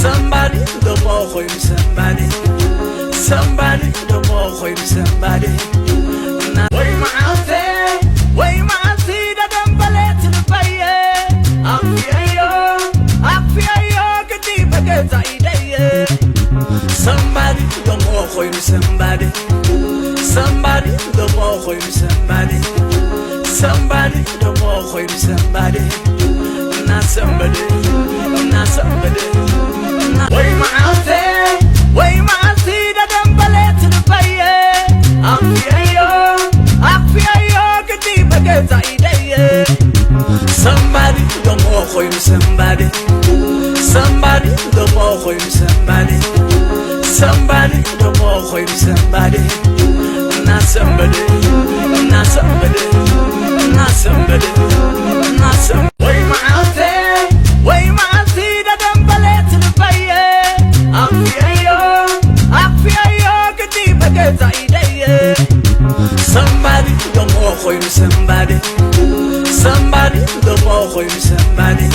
Somebody the boy somebody. Somebody the boy somebody. Way my auntie that I'm ballet to the fire. I fear you get deep against the idea. Somebody the boy somebody. Somebody the boy somebody. Somebody the boy somebody. Not somebody. Not somebody. Way my auntie that I'm ballet to the fire. I fear you get deep against the idea. Somebody the boy somebody. Somebody the boy somebody. Somebody the boy somebody. Not somebody. Not somebody. Not somebody. Not somebody. Way my auntie that I'm ballet to the fire. I fear you get deep against the idea. Somebody the boy somebody. Somebody the boy somebody.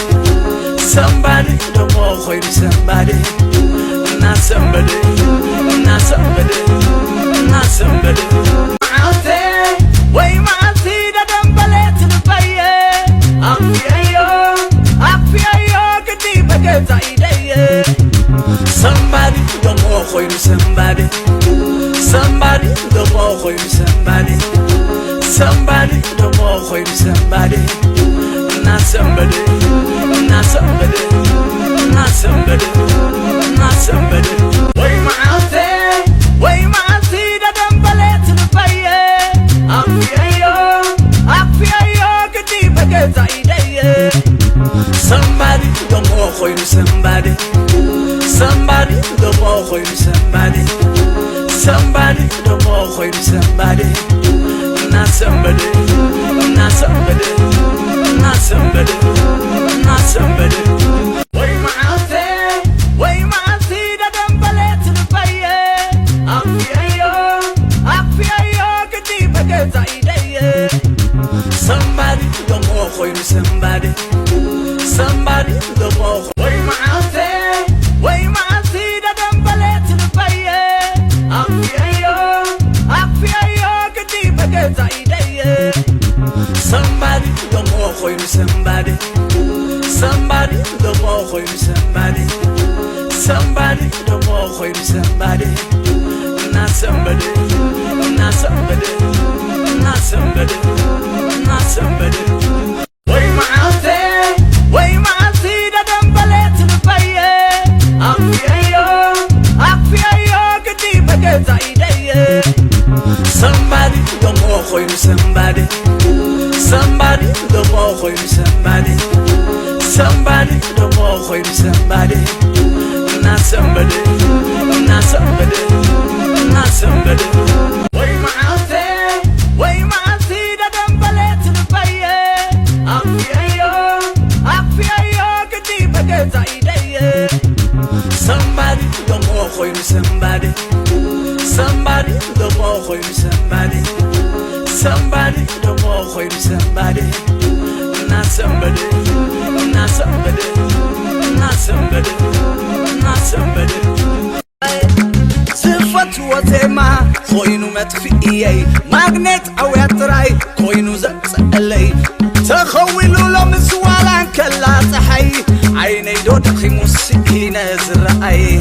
Somebody the boy somebody. Not somebody. Not somebody. Not somebody. Way my auntie that I'm ballet to the fire. I fear you get deep against the idea. Somebody the boy somebody. Somebody the boy somebody. Somebody the boy somebody. Not somebody. Not somebody. Not somebody. Not somebody. Way my auntie that I'm ballet to the fire. I fear you get deep against the idea. Somebody the boy somebody. Somebody the boy somebody. Somebody the boy somebody. Not somebody. Not somebody. Not somebody. Not somebody. Way my auntie that I'm ballet to the fire. I fear you get deep against the idea. Somebody the boy somebody. Somebody the boy. Way my auntie that I'm ballet to the fire. I fear you get deep against the idea. Somebody the boy somebody. Somebody the boy somebody. Somebody the boy somebody. Not somebody. Not somebody. Not somebody. Not somebody. Way my auntie that I'm ballet to the fire. I fear you get deep against the idea. Somebody the boy somebody. Somebody the boy somebody. Somebody the boy somebody. Not somebody. Not somebody. Not somebody. Way my auntie that I'm ballet to the fire. I fear you get deep against the idea. Somebody the boy somebody. Somebody the boy somebody. Somebody the boy somebody. Not somebody. Not somebody. Not somebody. Not somebody. صفت وتما خوينو متفئي ماغنيت أو يطراي خوينو زقلي تخويلو لمسوالا كلا صحي عيني دو دخي مسكينة زرعي